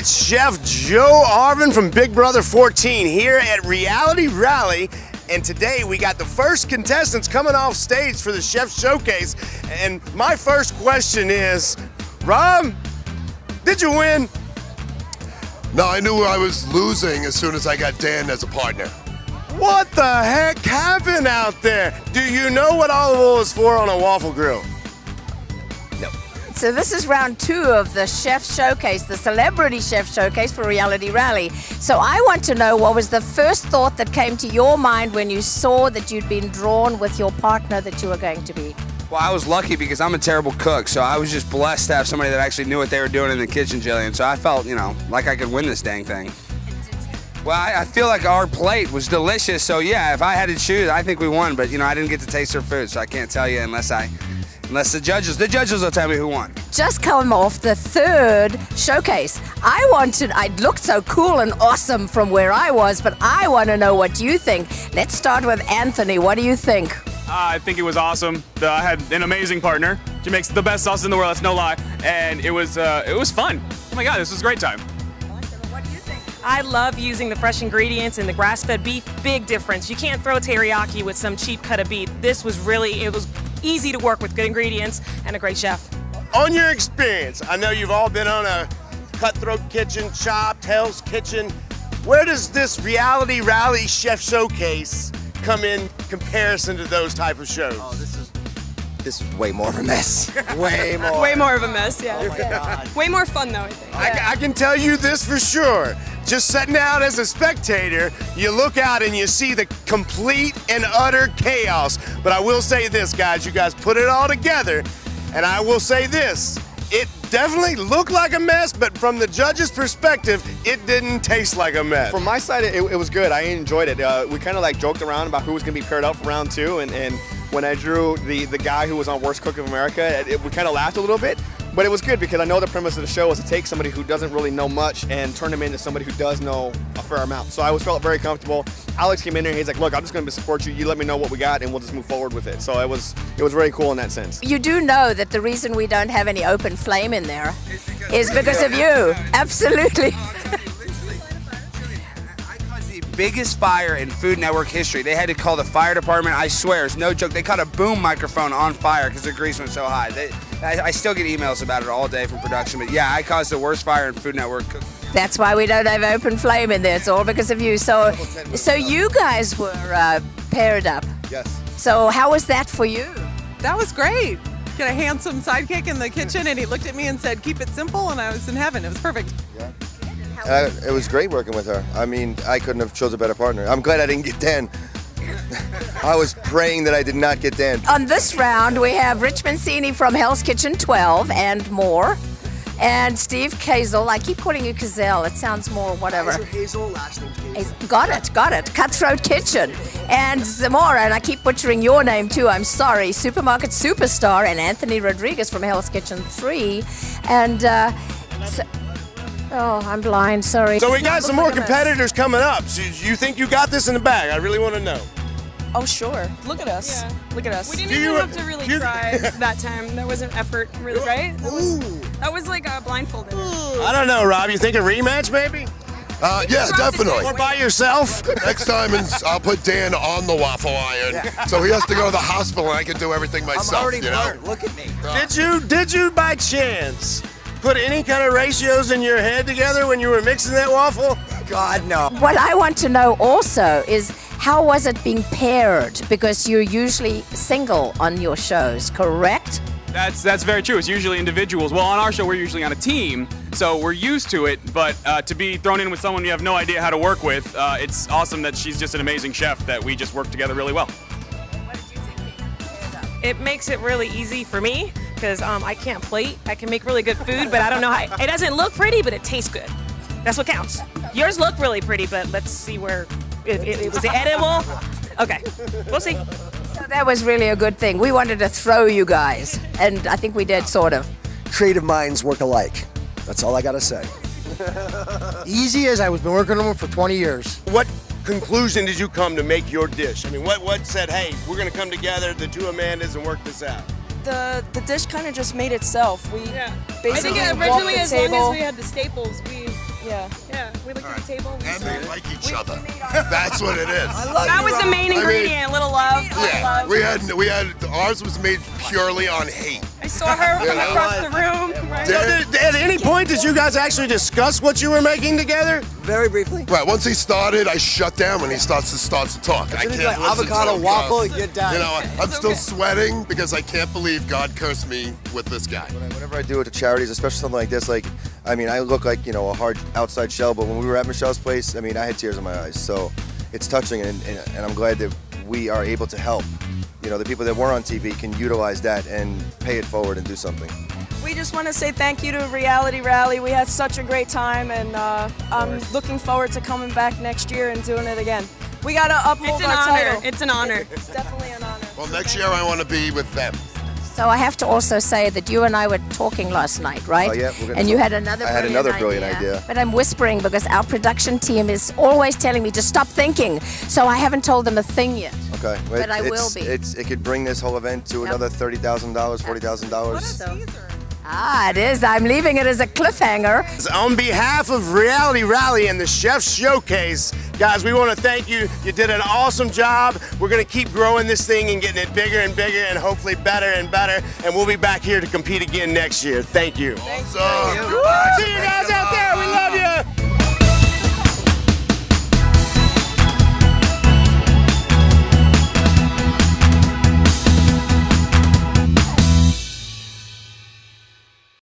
it's Chef Joe Arvin from Big Brother 14 here at Reality Rally. And today we got the first contestants coming off stage for the Chef Showcase. And my first question is, Rob, did you win? No, I knew I was losing as soon as I got Dan as a partner. What the heck happened out there? Do you know what olive oil is for on a waffle grill? No. So this is round 2 of the Chef Showcase, the Celebrity Chef Showcase for Reality Rally. So I want to know, what was the first thought that came to your mind when you saw that you'd been drawn with your partner that you were going to be? Well, I was lucky because I'm a terrible cook, so I was just blessed to have somebody that actually knew what they were doing in the kitchen, Jillian. So I felt, you know, like I could win this dang thing. Well, I feel like our plate was delicious, so yeah, if I had to choose, I think we won. But you know, I didn't get to taste their food, so I can't tell you unless the judges will tell me who won. Just come off the 3rd showcase. I looked so cool and awesome from where I was, but I want to know what you think. Let's start with Anthony. What do you think? I think it was awesome. I had an amazing partner. She makes the best sauce in the world, that's no lie. And it was fun. Oh my God, this was a great time. I love using the fresh ingredients and the grass-fed beef. Big difference. You can't throw teriyaki with some cheap cut of beef. This was it was easy to work with, good ingredients and a great chef. On your experience, I know you've all been on a Cutthroat Kitchen, Chopped, Hell's Kitchen. Where does this Reality Rally Chef Showcase come in comparison to those type of shows? Oh, this is way more of a mess. Way more. Way more of a mess, yeah. Oh my God. Way more fun though, I think. I can tell you this for sure. Just sitting out as a spectator, you look out and you see the complete and utter chaos. But I will say this, guys, you guys put it all together, and I will say this, it definitely looked like a mess, but from the judge's perspective, it didn't taste like a mess. From my side, it was good. I enjoyed it. We kind of like joked around about who was going to be paired up for round 2, and when I drew the guy who was on Worst Cook of America, we kind of laughed a little bit. But it was good because I know the premise of the show is to take somebody who doesn't really know much and turn them into somebody who does know a fair amount. So I felt very comfortable. Alex came in there and he's like, look, I'm just going to support you. You let me know what we got and we'll just move forward with it. So it was very cool in that sense. You do know that the reason we don't have any open flame in there is because of you. Absolutely. Biggest fire in Food Network history. They had to call the fire department. I swear, it's no joke. They caught a boom microphone on fire because the grease went so high. I still get emails about it all day from production, but yeah, I caused the worst fire in Food Network. That's why we don't have open flame in there. It's all because of you. So you guys were paired up. Yes. So how was that for you? That was great. Got a handsome sidekick in the kitchen, and he looked at me and said, keep it simple, and I was in heaven. It was perfect. Yeah. It was great working with her. I mean, I couldn't have chose a better partner. I'm glad I didn't get Dan. I was praying that I did not get Dan. On this round, we have Rich Mancini from Hell's Kitchen 12 and more. And Steve Kazel. I keep calling you Kazel. It sounds more whatever. Hazel, last name's Kazel. Got it. Cutthroat Kitchen. And Zamora, and I keep butchering your name too, I'm sorry. Supermarket Superstar, and Anthony Rodriguez from Hell's Kitchen 3. And, oh, I'm blind, sorry. So we got some more competitors coming up. So you think you got this in the bag? I really want to know. Oh, sure. Look at us. Yeah. Look at us. We didn't even have to really try that time. That wasn't effort, really, right? That was like a blindfolded. I don't know, Rob. You think a rematch, maybe? Yeah, definitely. Or by yourself? Next time, I'll put Dan on the waffle iron, so he has to go to the hospital, and I can do everything myself. I'm already burned. Look at me. Did you by chance put any kind of ratios in your head together when you were mixing that waffle? God, no. What I want to know also is, how was it being paired? Because you're usually single on your shows, correct? That's very true. It's usually individuals. Well, on our show, we're usually on a team, so we're used to it. But to be thrown in with someone you have no idea how to work with, it's awesome that she's just an amazing chef that we just work together really well. What did you think? It makes it really easy for me because I can't plate. I can make really good food, but I don't know how. It doesn't look pretty, but it tastes good. That's what counts. Yours look really pretty, but let's see where it was edible. Okay, we'll see. So that was really a good thing. We wanted to throw you guys, and I think we did, sort of. Creative minds work alike. That's all I gotta say. Easy as I've been working on them for 20 years. What conclusion did you come to make your dish? I mean, what said, hey, we're gonna come together, the two Amandas, and work this out? The dish kind of just made itself. We basically I think originally, as long as we had the staples, we Yeah. Yeah. We looked at the table. And they like each other. That's what it is. That was the main ingredient. A little love. Yeah, we had ours was made purely on hate. I saw her from across the room. Right? So at any point did you guys actually discuss what you were making together? Very briefly. Right, once he started, I shut down when he starts to talk. I can't like listen avocado to him, waffle, you're done. You know, I'm still sweating because I can't believe God cursed me with this guy. Whenever I do it to charities, especially something like this, like, I mean, I look like, you know, a hard outside shell, but when we were at Michelle's place, I mean, I had tears in my eyes. So it's touching, and I'm glad that we are able to help. You know, the people that were on TV can utilize that and pay it forward and do something. We just want to say thank you to Reality Rally. We had such a great time, and I'm looking forward to coming back next year and doing it again. We got to uphold our title. It's an honor. It's definitely an honor. Well, next year I want to be with them. So I have to also say that you and I were talking last night, right? Oh, yeah, we're gonna and you talk. had another I had another brilliant idea. But I'm whispering because our production team is always telling me to stop thinking. So I haven't told them a thing yet. Okay. But I will be. It could bring this whole event to another $30,000, $40,000. Ah, it is. I'm leaving it as a cliffhanger. On behalf of Reality Rally and the Chef Showcase, guys, we want to thank you. You did an awesome job. We're going to keep growing this thing and getting it bigger and bigger and hopefully better and better. And we'll be back here to compete again next year. Thank you. Awesome. See you guys